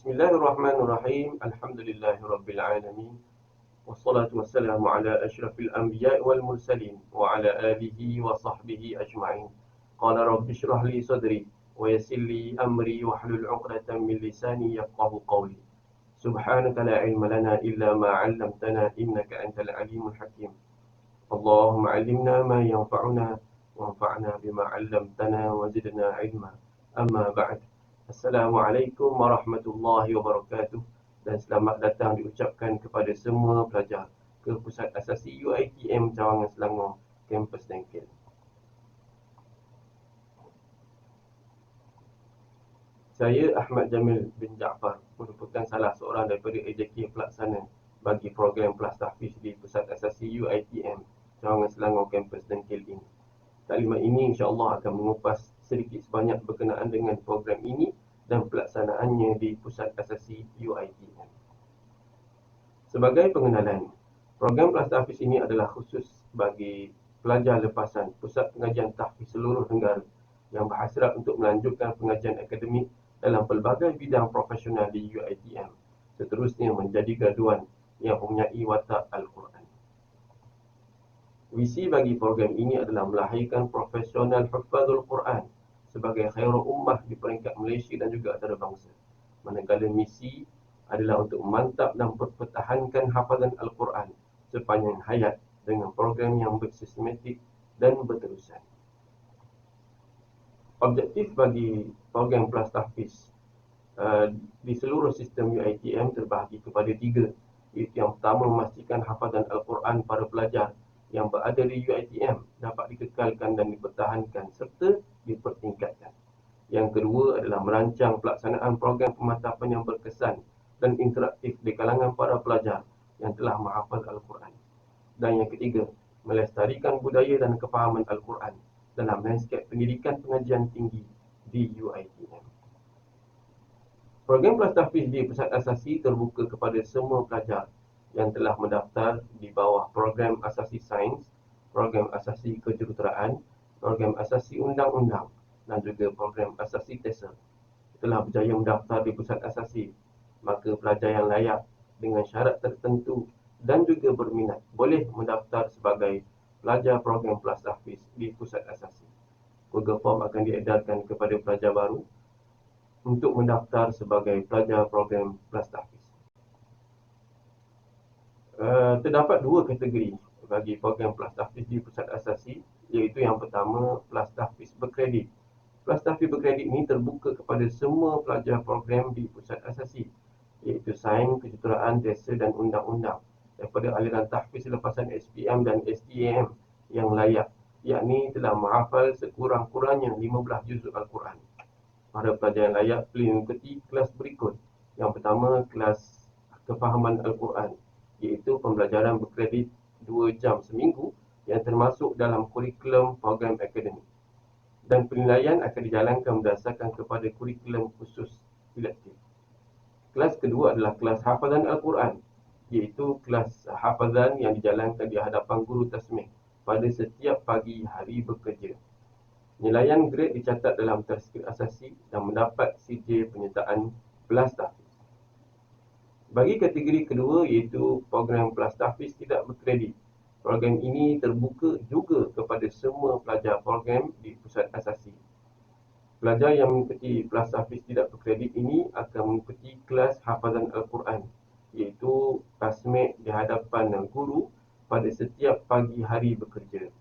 Bismillahirrahmanirrahim. Alhamdulillahirabbil alamin. Wassalatu wassalamu ala asyrafil anbiya'i wal mursalin wa ala alihi wa sahbihi ajma'in. Qala rabbi shrah li sadri wa yassir li amri wahlul 'uqdatam min lisani yafqahu qawli. Subhanaka la ilma lana illa ma 'allamtana innaka antal alimul hakim. Allahumma 'allimna ma yanfa'una wanfa'na bima 'allamtana wa zidna 'ilma. Amma ba'd. Assalamualaikum warahmatullahi wabarakatuh dan selamat datang diucapkan kepada semua pelajar ke Pusat Asasi UiTM Cawangan Selangor, Kampus Dengkil. Saya Ahmad Jamil bin Jaafar, merupakan salah seorang daripada executive pelaksana bagi program Plus Tahfiz di Pusat Asasi UiTM Cawangan Selangor, Kampus Dengkil ini. Taklimat ini insya-Allah akan mengupas sedikit sebanyak berkenaan dengan program ini dan pelaksanaannya di Pusat Asasi UiTM. Sebagai pengenalan, program Plus Tahfiz ini adalah khusus bagi pelajar lepasan Pusat Pengajian Tahfiz seluruh negara yang berhasrat untuk melanjutkan pengajian akademik dalam pelbagai bidang profesional di UiTM, seterusnya menjadi graduan yang mempunyai watak Al-Quran. Visi bagi program ini adalah melahirkan profesional hufazul Quran sebagai khairul ummah di peringkat Malaysia dan juga antarabangsa. Manakala misi adalah untuk memantap dan mempertahankan hafazan Al-Quran sepanjang hayat dengan program yang bersistematik dan berterusan. Objektif bagi program Plus Tahfiz di seluruh sistem UiTM terbahagi kepada 3, iaitu yang pertama memastikan hafazan Al-Quran para pelajar yang berada di UiTM dapat dikekalkan dan dipertahankan serta dipertingkatkan. Yang kedua adalah merancang pelaksanaan program pemantapan yang berkesan dan interaktif di kalangan para pelajar yang telah menghafaz Al-Quran. Dan yang ketiga, melestarikan budaya dan kefahaman Al-Quran dalam lanskap pendidikan pengajian tinggi di UiTM. Program Plus Tahfiz di Pusat Asasi terbuka kepada semua pelajar yang telah mendaftar di bawah program Asasi Sains, program Asasi Kejuruteraan, program Asasi Undang-Undang dan juga program Asasi TESA. Telah berjaya mendaftar di Pusat Asasi, maka pelajar yang layak dengan syarat tertentu dan juga berminat boleh mendaftar sebagai pelajar program Plus Tahfiz di Pusat Asasi. Google Form akan diedarkan kepada pelajar baru untuk mendaftar sebagai pelajar program Plus Tahfiz. Terdapat 2 kategori bagi program Plus Tahfiz di Pusat Asasi, iaitu yang pertama Plus Tahfiz berkredit. Plus Tahfiz berkredit ini terbuka kepada semua pelajar program di Pusat Asasi, iaitu Sains, Kejuruteraan, TESA dan Undang-Undang daripada aliran tahfiz lepasan SPM dan STAM yang layak, yakni telah menghafal sekurang-kurangnya 15 juzuk Al-Quran. Para pelajar yang layak boleh mengikuti kelas berikut. Yang pertama, kelas kefahaman Al-Quran, iaitu pembelajaran berkredit 2 jam seminggu yang termasuk dalam kurikulum program akademik. Dan penilaian akan dijalankan berdasarkan kepada kurikulum khusus elektif. Kelas kedua adalah kelas hafazan Al-Quran, iaitu kelas hafazan yang dijalankan di hadapan guru tasmih pada setiap pagi hari bekerja. Penilaian grade dicatat dalam tazkir asasi dan mendapat CJ penyertaan Plus Tahfiz. Bagi kategori kedua, iaitu program Plus Tahfiz tidak berkredit, program ini terbuka juga kepada semua pelajar program di Pusat Asasi. Pelajar yang mengikuti Plus Tahfiz tidak berkredit ini akan mengikuti kelas hafazan Al-Quran, iaitu tasmih di hadapan guru pada setiap pagi hari bekerja.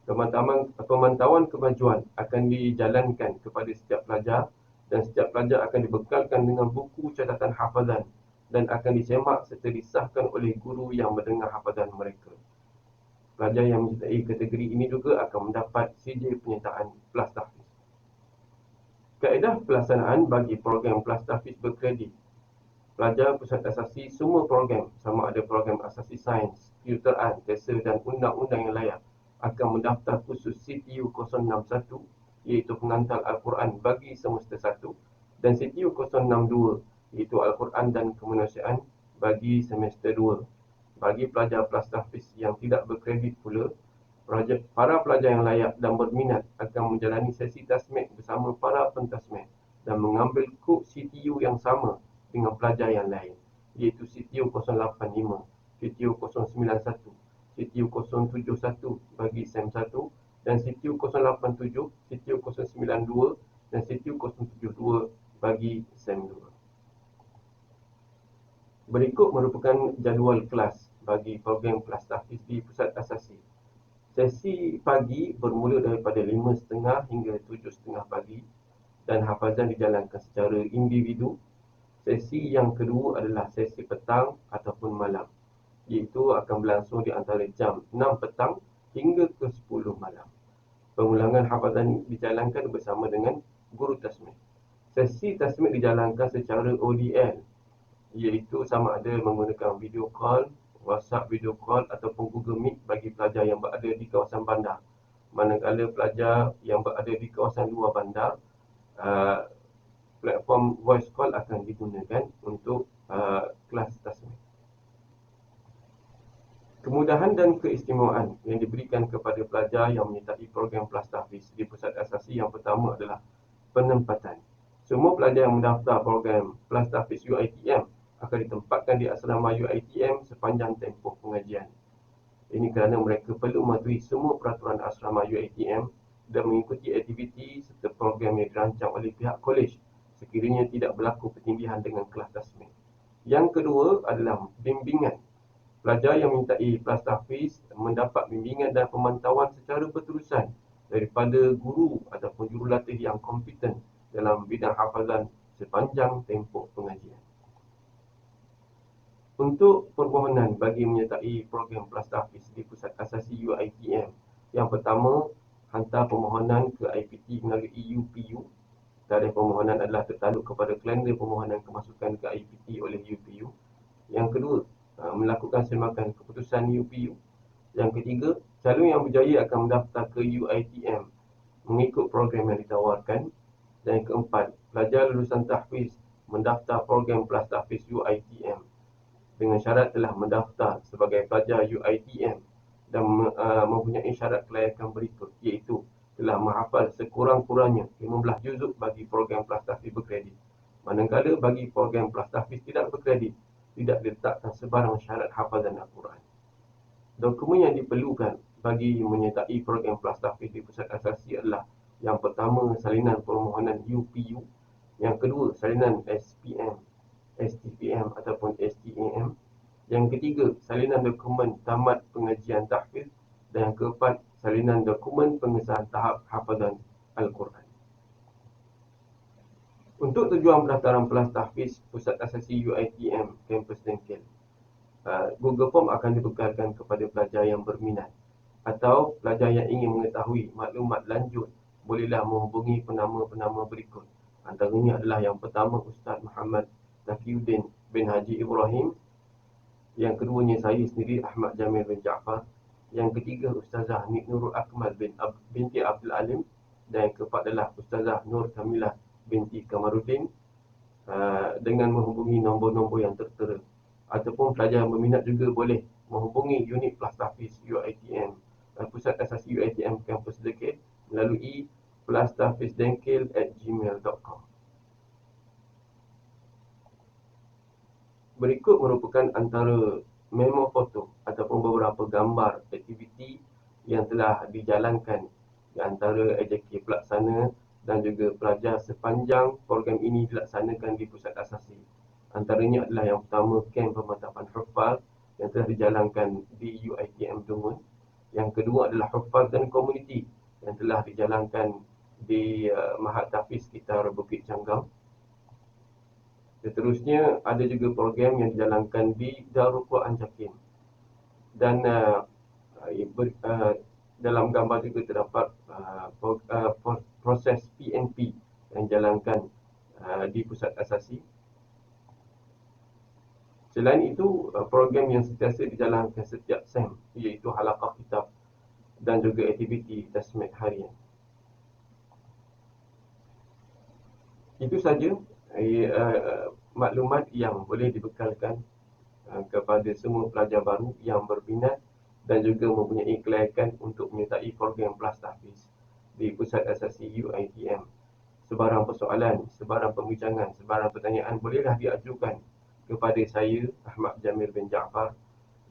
Pemantauan kemajuan akan dijalankan kepada setiap pelajar dan setiap pelajar akan dibekalkan dengan buku catatan hafazan dan akan disemak serta disahkan oleh guru yang mendengar hafazan mereka. Pelajar yang menyertai kategori ini juga akan mendapat CJ penyertaan Plus Tahfiz. Kaedah pelaksanaan bagi program Plus Tahfiz berkredit. Pelajar Pusat Asasi semua program, sama ada program Asasi Sains, Kejuruteraan, TESA dan Undang-Undang yang layak, akan mendaftar khusus CTU 061, iaitu pengantar Al-Quran bagi semester 1, dan CTU 062, iaitu Al-Quran dan Kemanusiaan bagi semester 2. Bagi pelajar Plus Tahfiz yang tidak berkredit pula, para pelajar yang layak dan berminat akan menjalani sesi tasmih bersama para pentasmih dan mengambil kod CTU yang sama dengan pelajar yang lain, iaitu CTO 085, CTO 091, CTO 071 bagi SEM 1 dan CTO 087, CTO 092 dan CTO 072 bagi SEM 2. Berikut merupakan jadual kelas bagi program kelas tahfiz di Pusat Asasi. Sesi pagi bermula daripada 5.30 hingga 7.30 pagi dan hafazan dijalankan secara individu. Sesi yang kedua adalah sesi petang ataupun malam, iaitu akan berlangsung di antara jam 6 petang hingga ke 10 malam. Pengulangan hafazan dijalankan bersama dengan guru tasmid. Sesi tasmid dijalankan secara ODL, iaitu sama ada menggunakan video call, WhatsApp video call ataupun Google Meet bagi pelajar yang berada di kawasan bandar. Manakala pelajar yang berada di kawasan luar bandar, platform voice call akan digunakan untuk kelas tasmid. Kemudahan dan keistimewaan yang diberikan kepada pelajar yang menyertai program kelas tahfiz di Pusat Asasi yang pertama adalah penempatan. Semua pelajar yang mendaftar program kelas tahfiz UiTM akan ditempatkan di asrama UiTM sepanjang tempoh pengajian. Ini kerana mereka perlu mematuhi semua peraturan asrama UiTM dan mengikuti aktiviti serta program yang dirancang oleh pihak kolej sekiranya tidak berlaku pertindihan dengan kelas tasmid. Yang kedua adalah bimbingan. Pelajar yang menyertai kelas tahfiz mendapat bimbingan dan pemantauan secara berterusan daripada guru ataupun jurulatih yang kompeten dalam bidang hafazan sepanjang tempoh pengajian. Untuk permohonan bagi menyertai program kelas tahfiz di Pusat Asasi UiTM, yang pertama, hantar permohonan ke IPT melalui UPU. Tarikh permohonan adalah tertaluk kepada kalender permohonan kemasukan ke IPT oleh UPU. Yang kedua, melakukan semakan keputusan UPU. Yang ketiga, calon yang berjaya akan mendaftar ke UiTM mengikut program yang ditawarkan. Dan yang keempat, pelajar lulusan tahfiz mendaftar program kelas tahfiz UiTM dengan syarat telah mendaftar sebagai pelajar UiTM dan mempunyai syarat kelayakan berikut, iaitu telah menghafal sekurang-kurangnya 15 juzuk bagi program kelas tahfiz berkredit. Manakala bagi program kelas tahfiz tidak berkredit, tidak diletakkan sebarang syarat hafazan Al-Quran. Dokumen yang diperlukan bagi menyertai program kelas tahfiz di Pusat Asasi adalah yang pertama, salinan permohonan UPU. Yang kedua, salinan SPM, STPM ataupun STAM. Yang ketiga, salinan dokumen tamat pengajian tahfiz. Dan yang keempat, salinan dokumen pengesahan tahap hafazan Al-Quran. Untuk tujuan pendaftaran kelas tahfiz Pusat Asasi UiTM Kampus Dengkil, Google Form akan dibekalkan kepada pelajar yang berminat. Atau pelajar yang ingin mengetahui maklumat lanjut, bolehlah menghubungi penama-penama berikut. Antaranya adalah yang pertama, Ustaz Muhammad Taqiyuddin bin Haji Ibrahim. Yang keduanya, saya sendiri, Ahmad Jamil bin Jaafar. Yang ketiga, Ustazah Nurul Akmal binti Abdul Alim. Dan yang keempat adalah Ustazah Nur Kamilah binti Kamaruddin, dengan menghubungi nombor-nombor yang tertera. Ataupun pelajar yang berminat juga boleh menghubungi unit kelas tahfiz UiTM, Pusat Asasi UiTM Kampus Dengkil melalui plastahfizdengkil@gmail.com. Berikut merupakan antara memo foto ataupun beberapa gambar aktiviti yang telah dijalankan di antara AJK pelaksana dan juga pelajar sepanjang program ini dilaksanakan di Pusat Asasi. Antaranya adalah yang pertama, kem pemantapan hufaz yang telah dijalankan di UiTM Dungun. Yang kedua adalah hufaz dan komuniti yang telah dijalankan di Mahat Tahfiz sekitar Bukit Canggam. Seterusnya, ada juga program yang dijalankan di Darul Quran Jakim. Dan dalam gambar juga terdapat proses PNP yang dijalankan di Pusat Asasi. Selain itu, program yang sentiasa dijalankan setiap SEM, iaitu halaqah kitab dan juga aktiviti tasmid harian. Itu saja maklumat yang boleh dibekalkan kepada semua pelajar baru yang berminat dan juga mempunyai kelayakan untuk menyertai program kelas tahfiz di Pusat Asasi UiTM. sebarang persoalan, sebarang pembincangan, sebarang pertanyaan bolehlah diajukan kepada saya, Ahmad Jamil bin Jaafar,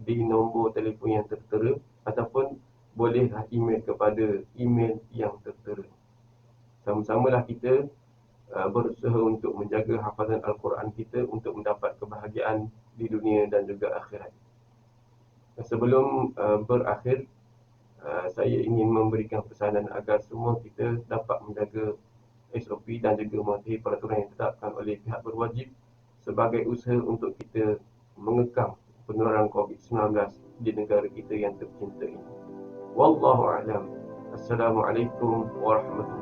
di nombor telefon yang tertera, ataupun bolehlah email kepada email yang tertera. Sama-samalah kita berusaha untuk menjaga hafazan Al-Quran kita untuk mendapat kebahagiaan di dunia dan juga akhirat. Sebelum berakhir, saya ingin memberikan pesanan agar semua kita dapat menjaga SOP dan juga mematuhi peraturan yang ditetapkan oleh pihak berwajib sebagai usaha untuk kita mengekang penularan COVID-19 di negara kita yang tercinta ini. Wallahu a'lam. Assalamualaikum warahmatullahi